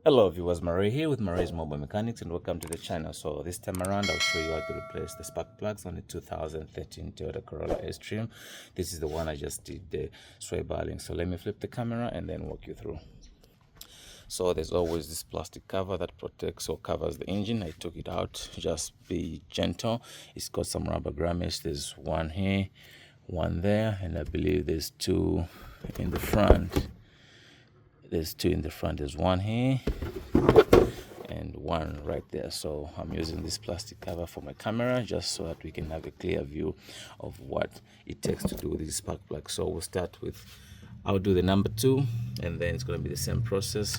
Hello viewers, Marie here with Marie's Mobile Mechanics and welcome to the channel. So this time around I'll show you how to replace the spark plugs on the 2013 Toyota Corolla Airstream. This is the one I just did the sway barring. So let me flip the camera and then walk you through. So there's always this plastic cover that protects or covers the engine. I took it out. Just be gentle. It's got some rubber grommets. There's one here, one there, and I believe there's two in the front. There's two in the front. There's one here and one right there. So I'm using this plastic cover for my camera just so that we can have a clear view of what it takes to do these spark plugs. So we'll start with, I'll do the number 2, and then it's going to be the same process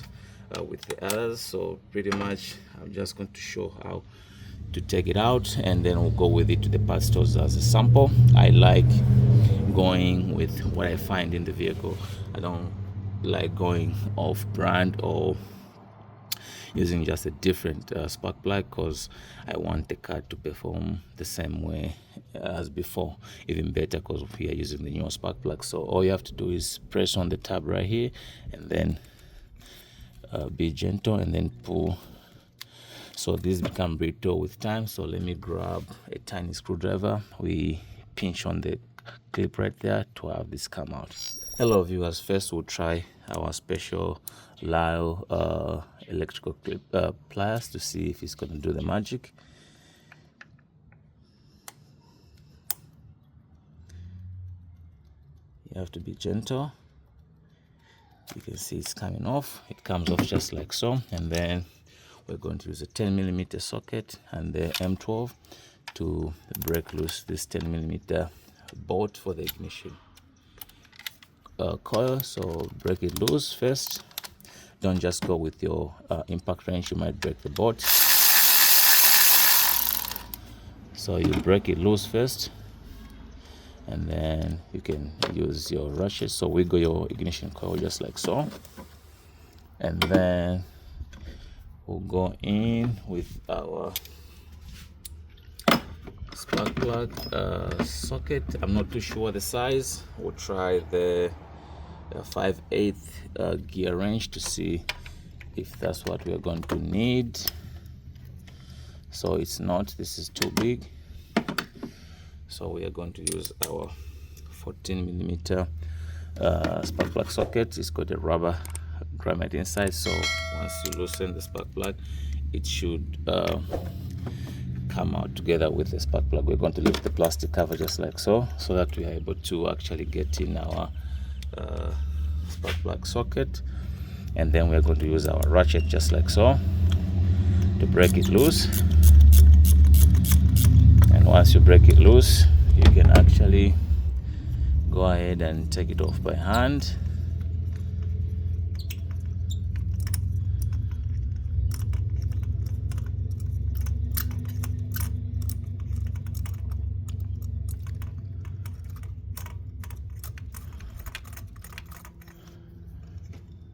with the others. So pretty much I'm just going to show how to take it out, and then we'll go with it to the parts stores as a sample. I like going with what I find in the vehicle. I don't like going off brand or using just a different spark plug, because I want the car to perform the same way as before, even better, because we are using the newer spark plug. So all you have to do is press on the tab right here and then be gentle and then pull. So this become brittle with time. So let me grab a tiny screwdriver. We pinch on the clip right there to have this come out. Hello viewers, first we'll try our special Lyle electrical clip pliers to see if it's going to do the magic. You have to be gentle. You can see it's coming off. It comes off just like so, and then we're going to use a 10mm socket and the M12 to break loose this 10mm bolt for the ignition coil. So break it loose first. Don't just go with your impact wrench, you might break the bolt. So you break it loose first, and then you can use your ratchet. So wiggle your ignition coil just like so, and then we'll go in with our spark plug socket. I'm not too sure the size. We'll try the 5/8 gear wrench to see if that's what we are going to need. So it's not, this is too big, so we are going to use our 14mm spark plug socket. It's got a rubber grommet inside, so once you loosen the spark plug, it should come out together with the spark plug. We're going to lift the plastic cover just like so, so that we are able to actually get in our spark plug socket, and then we're going to use our ratchet just like so to break it loose. And once you break it loose, you can actually go ahead and take it off by hand.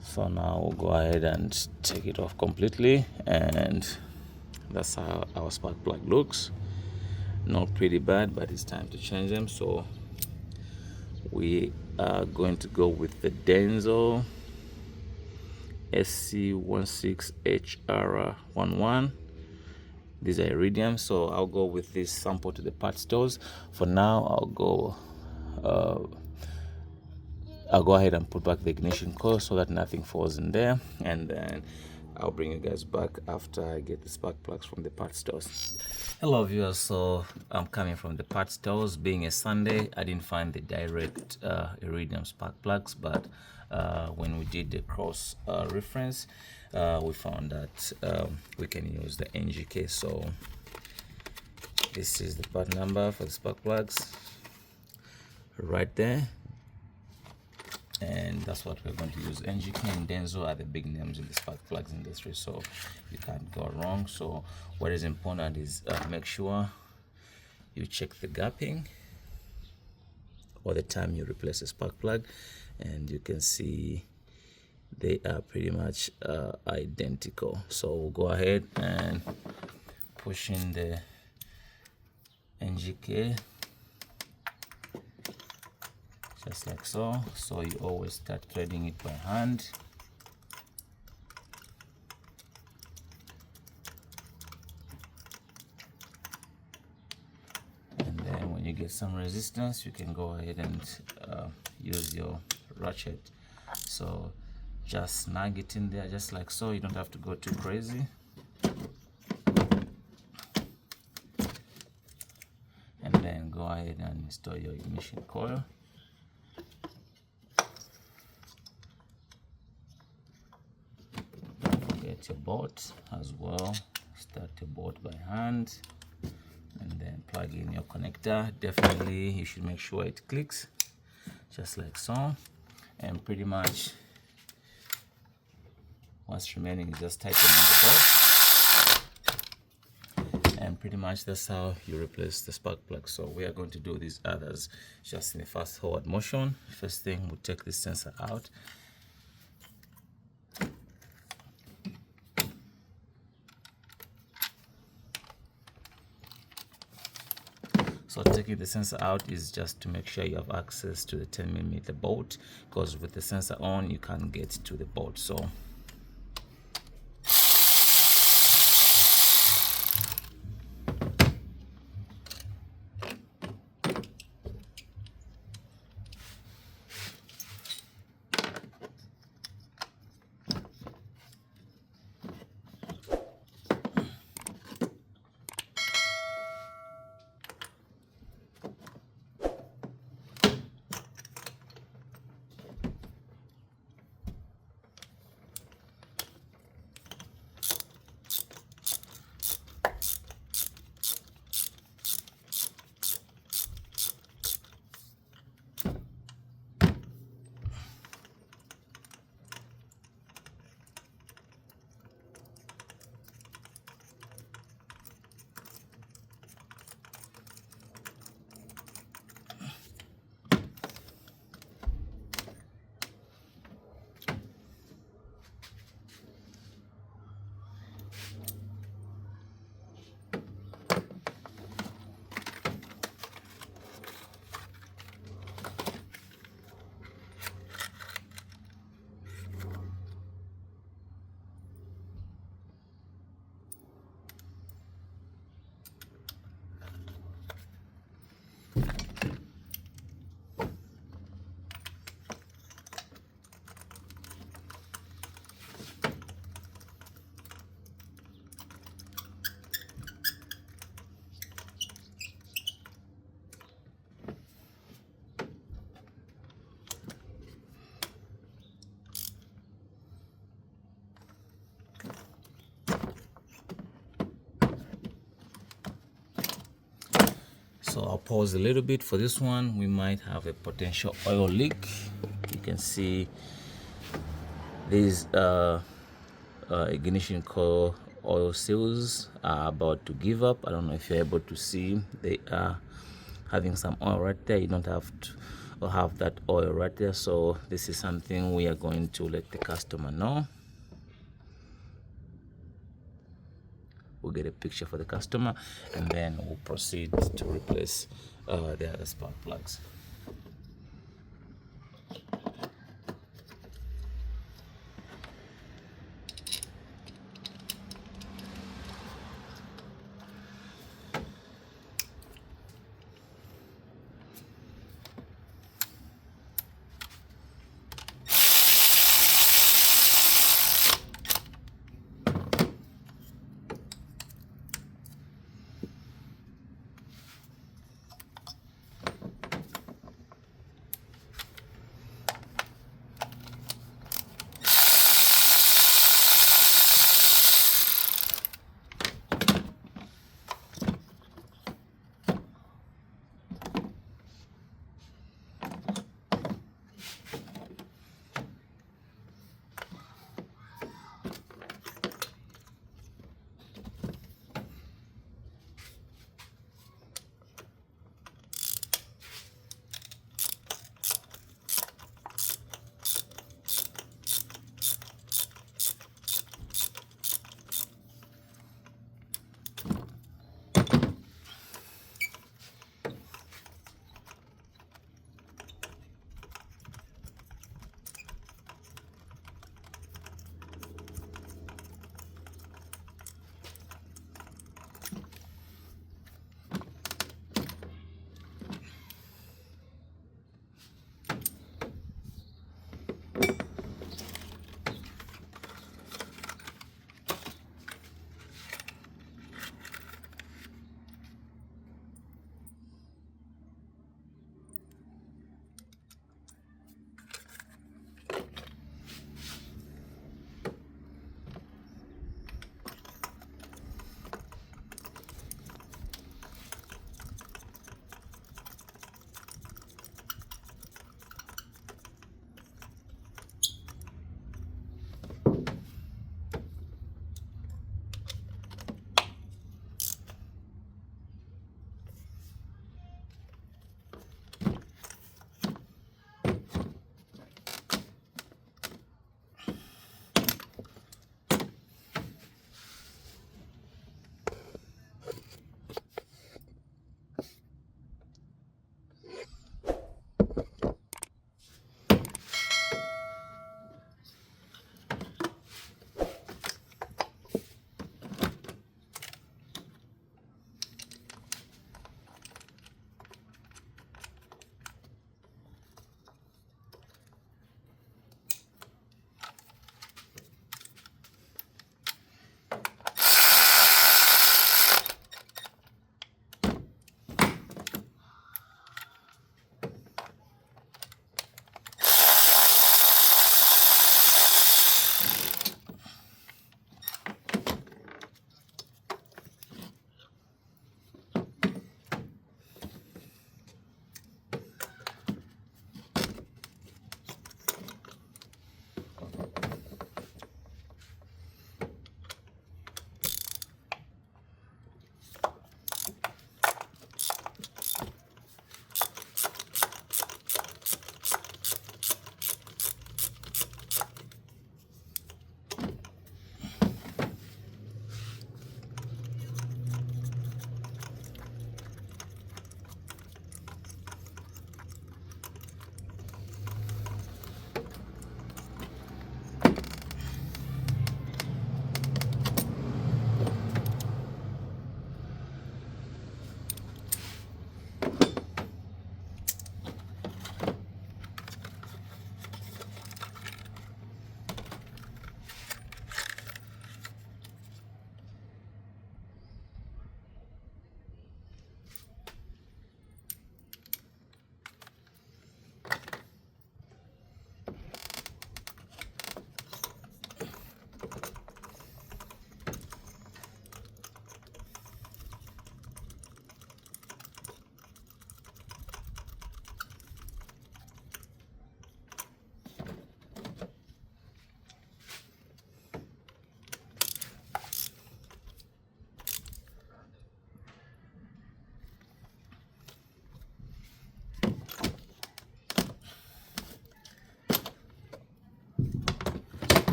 So now we'll go ahead and take it off completely, and that's how our spark plug looks. Not pretty bad, but it's time to change them. So we are going to go with the Denso SC16HR11. These are iridium, so I'll go with this sample to the parts stores. For now, I'll go ahead and put back the ignition coil so that nothing falls in there, and then I'll bring you guys back after I get the spark plugs from the parts stores. Hello viewers, so I'm coming from the parts stores. Being a Sunday, I didn't find the direct iridium spark plugs, but when we did the cross reference, we found that we can use the NGK. So this is the part number for the spark plugs right there, and that's what we're going to use. NGK and Denso are the big names in the spark plugs industry, so you can't go wrong. So what is important is make sure you check the gapping all the time you replace a spark plug, and you can see they are pretty much identical. So we'll go ahead and push in the NGK just like so. So you always start threading it by hand. get some resistance, you can go ahead and use your ratchet. So just snag it in there just like so. You don't have to go too crazy. And then go ahead and install your ignition coil. Don't forget your bolt as well. Start your bolt by hand and then plug in your connector. Definitely you should make sure it clicks just like so. And pretty much what's remaining is just tightening the bolt. And pretty much that's how you replace the spark plug. So we are going to do these others just in a fast forward motion. First thing, we'll take this sensor out. So taking the sensor out is just to make sure you have access to the 10mm bolt, because with the sensor on you can't get to the bolt. So I'll pause a little bit for this one. We might have a potential oil leak. You can see these ignition coil oil seals are about to give up. I don't know if you're able to see, they are having some oil right there. You don't have to have that oil right there. So this is something we are going to let the customer know. We'll get a picture for the customer and then we'll proceed to replace the other spark plugs.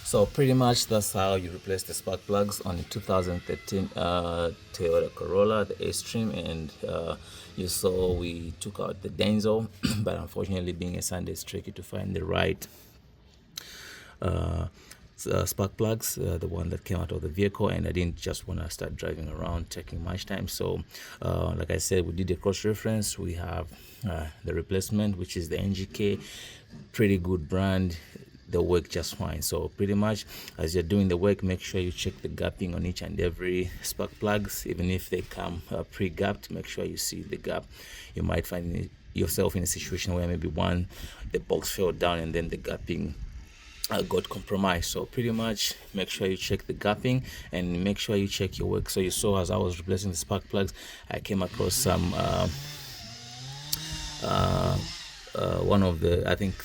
So pretty much that's how you replace the spark plugs on the 2013 Toyota Corolla, the Airstream. And you saw we took out the Denso, but unfortunately, being a Sunday, it's tricky to find the right spark plugs, the one that came out of the vehicle, and I didn't just want to start driving around taking much time. So like I said, we did a cross reference. We have the replacement, which is the NGK, pretty good brand. They work just fine. So pretty much as you're doing the work, make sure you check the gapping on each and every spark plugs. Even if they come pre-gapped, make sure you see the gap. You might find yourself in a situation where maybe the box fell down and then the gapping got compromised. So pretty much make sure you check the gapping and make sure you check your work. So you saw as I was replacing the spark plugs, I came across some one of the, I think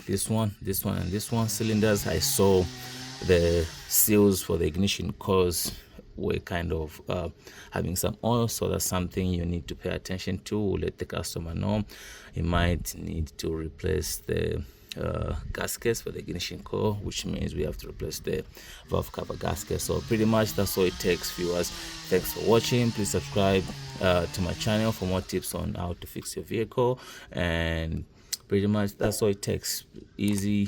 this one and this one cylinders. I saw the seals for the ignition cores were kind of having some oil, so that's something you need to pay attention to. Let the customer know. You might need to replace the gaskets for the ignition core, which means we have to replace the valve cover gasket. So pretty much that's all it takes, viewers. Thanks for watching. Please subscribe to my channel for more tips on how to fix your vehicle, and pretty much that's all it takes. Easy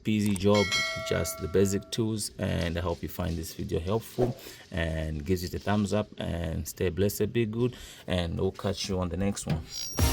peasy job, just the basic tools. And I hope you find this video helpful and gives it a thumbs up, and stay blessed, be good, and we'll catch you on the next one.